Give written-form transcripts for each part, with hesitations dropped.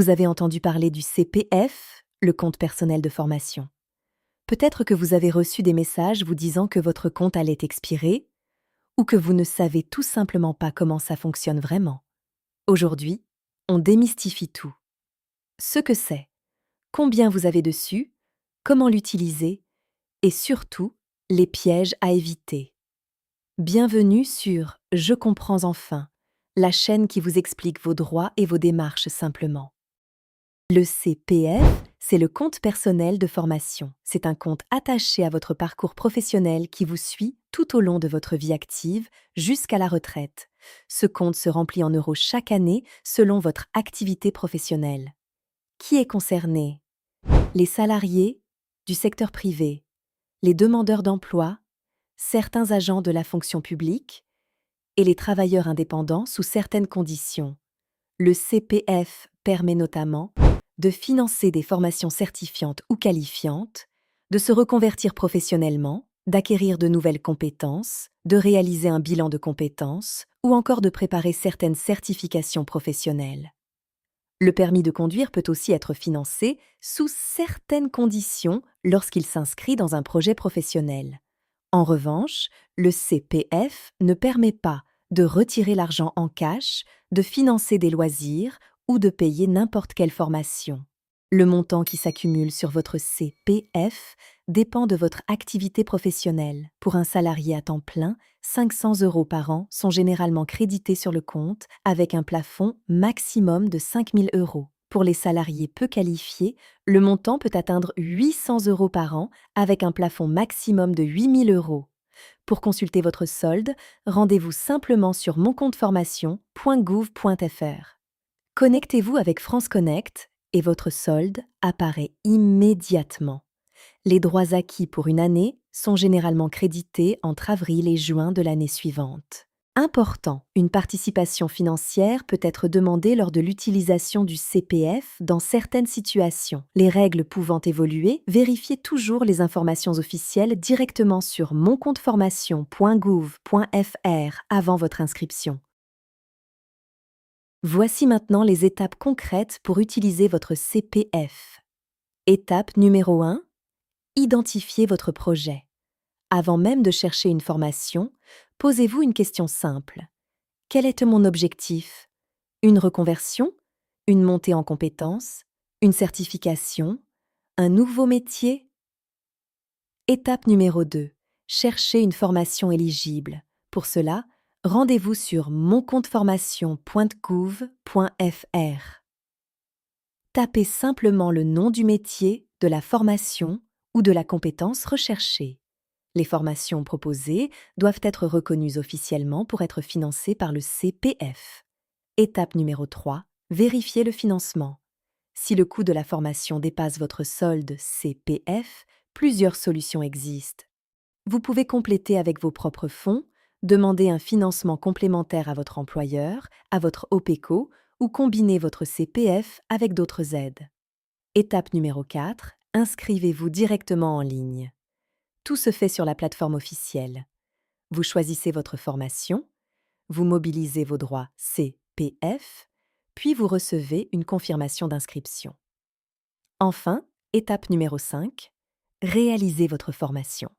Vous avez entendu parler du CPF, le compte personnel de formation. Peut-être que vous avez reçu des messages vous disant que votre compte allait expirer ou que vous ne savez tout simplement pas comment ça fonctionne vraiment. Aujourd'hui, on démystifie tout. Ce que c'est, combien vous avez dessus, comment l'utiliser et surtout, les pièges à éviter. Bienvenue sur Je comprends enfin, la chaîne qui vous explique vos droits et vos démarches simplement. Le CPF, c'est le compte personnel de formation. C'est un compte attaché à votre parcours professionnel qui vous suit tout au long de votre vie active jusqu'à la retraite. Ce compte se remplit en euros chaque année selon votre activité professionnelle. Qui est concerné? Les salariés du secteur privé, les demandeurs d'emploi, certains agents de la fonction publique et les travailleurs indépendants sous certaines conditions. Le CPF permet notamment de financer des formations certifiantes ou qualifiantes, de se reconvertir professionnellement, d'acquérir de nouvelles compétences, de réaliser un bilan de compétences ou encore de préparer certaines certifications professionnelles. Le permis de conduire peut aussi être financé sous certaines conditions lorsqu'il s'inscrit dans un projet professionnel. En revanche, le CPF ne permet pas de retirer l'argent en cash, de financer des loisirs ou de payer n'importe quelle formation. Le montant qui s'accumule sur votre CPF dépend de votre activité professionnelle. Pour un salarié à temps plein, 500 € par an sont généralement crédités sur le compte avec un plafond maximum de 5 000 €. Pour les salariés peu qualifiés, le montant peut atteindre 800 € par an avec un plafond maximum de 8 000 €. Pour consulter votre solde, rendez-vous simplement sur moncompteformation.gouv.fr. Connectez-vous avec France Connect et votre solde apparaît immédiatement. Les droits acquis pour une année sont généralement crédités entre avril et juin de l'année suivante. Important, une participation financière peut être demandée lors de l'utilisation du CPF dans certaines situations. Les règles pouvant évoluer, vérifiez toujours les informations officielles directement sur moncompteformation.gouv.fr avant votre inscription. Voici maintenant les étapes concrètes pour utiliser votre CPF. Étape numéro 1. Identifiez votre projet. Avant même de chercher une formation, posez-vous une question simple. Quel est mon objectif? Une reconversion? Une montée en compétences? Une certification? Un nouveau métier? Étape numéro 2. Cherchez une formation éligible. Pour cela, rendez-vous sur moncompteformation.gouv.fr. Tapez simplement le nom du métier, de la formation ou de la compétence recherchée. Les formations proposées doivent être reconnues officiellement pour être financées par le CPF. Étape numéro 3. Vérifiez le financement. Si le coût de la formation dépasse votre solde CPF, plusieurs solutions existent. Vous pouvez compléter avec vos propres fonds, demander un financement complémentaire à votre employeur, à votre OPECO ou combiner votre CPF avec d'autres aides. Étape numéro 4. Inscrivez-vous directement en ligne. Tout se fait sur la plateforme officielle. Vous choisissez votre formation, vous mobilisez vos droits CPF, puis vous recevez une confirmation d'inscription. Enfin, étape numéro 5, réalisez votre formation.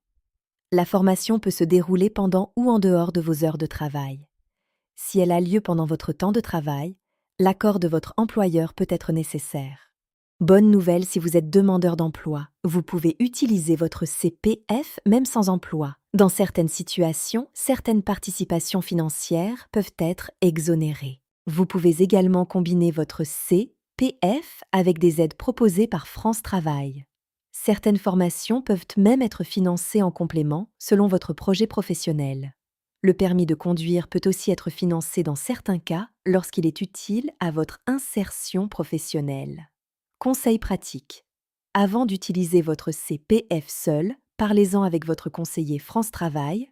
La formation peut se dérouler pendant ou en dehors de vos heures de travail. Si elle a lieu pendant votre temps de travail, l'accord de votre employeur peut être nécessaire. Bonne nouvelle si vous êtes demandeur d'emploi, vous pouvez utiliser votre CPF même sans emploi. Dans certaines situations, certaines participations financières peuvent être exonérées. Vous pouvez également combiner votre CPF avec des aides proposées par France Travail. Certaines formations peuvent même être financées en complément selon votre projet professionnel. Le permis de conduire peut aussi être financé dans certains cas lorsqu'il est utile à votre insertion professionnelle. Conseil pratique. Avant d'utiliser votre CPF seul, parlez-en avec votre conseiller France Travail.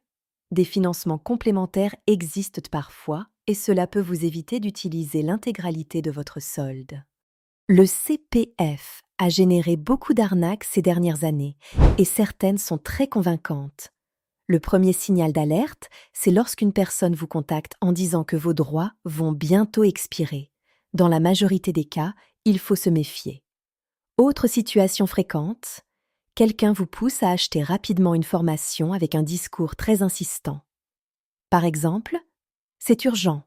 Des financements complémentaires existent parfois et cela peut vous éviter d'utiliser l'intégralité de votre solde. Le CPF a généré beaucoup d'arnaques ces dernières années et certaines sont très convaincantes. Le premier signal d'alerte, c'est lorsqu'une personne vous contacte en disant que vos droits vont bientôt expirer. Dans la majorité des cas, il faut se méfier. Autre situation fréquente, quelqu'un vous pousse à acheter rapidement une formation avec un discours très insistant. Par exemple, c'est urgent.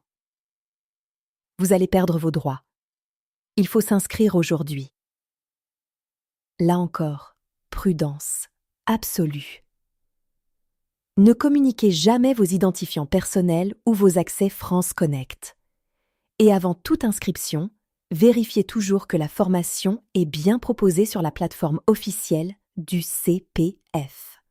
Vous allez perdre vos droits. Il faut s'inscrire aujourd'hui. Là encore, prudence absolue. Ne communiquez jamais vos identifiants personnels ou vos accès France Connect. Et avant toute inscription, vérifiez toujours que la formation est bien proposée sur la plateforme officielle du CPF.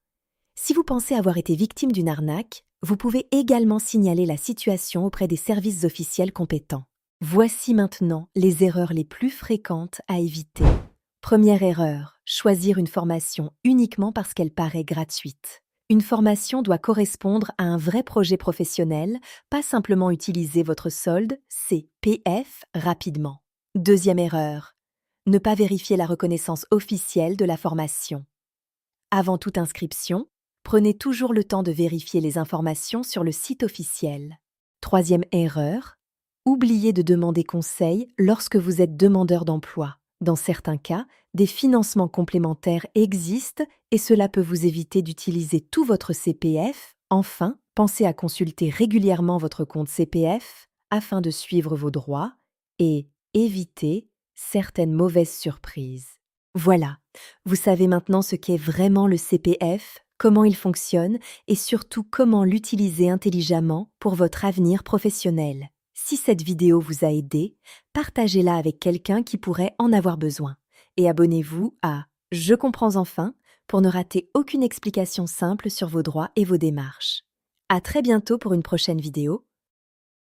Si vous pensez avoir été victime d'une arnaque, vous pouvez également signaler la situation auprès des services officiels compétents. Voici maintenant les erreurs les plus fréquentes à éviter. Première erreur, choisir une formation uniquement parce qu'elle paraît gratuite. Une formation doit correspondre à un vrai projet professionnel, pas simplement utiliser votre solde CPF rapidement. Deuxième erreur, ne pas vérifier la reconnaissance officielle de la formation. Avant toute inscription, prenez toujours le temps de vérifier les informations sur le site officiel. Troisième erreur, oubliez de demander conseil lorsque vous êtes demandeur d'emploi. Dans certains cas, des financements complémentaires existent et cela peut vous éviter d'utiliser tout votre CPF. Enfin, pensez à consulter régulièrement votre compte CPF afin de suivre vos droits et éviter certaines mauvaises surprises. Voilà, vous savez maintenant ce qu'est vraiment le CPF, comment il fonctionne et surtout comment l'utiliser intelligemment pour votre avenir professionnel. Si cette vidéo vous a aidé, partagez-la avec quelqu'un qui pourrait en avoir besoin. Et abonnez-vous à Je comprends enfin pour ne rater aucune explication simple sur vos droits et vos démarches. À très bientôt pour une prochaine vidéo.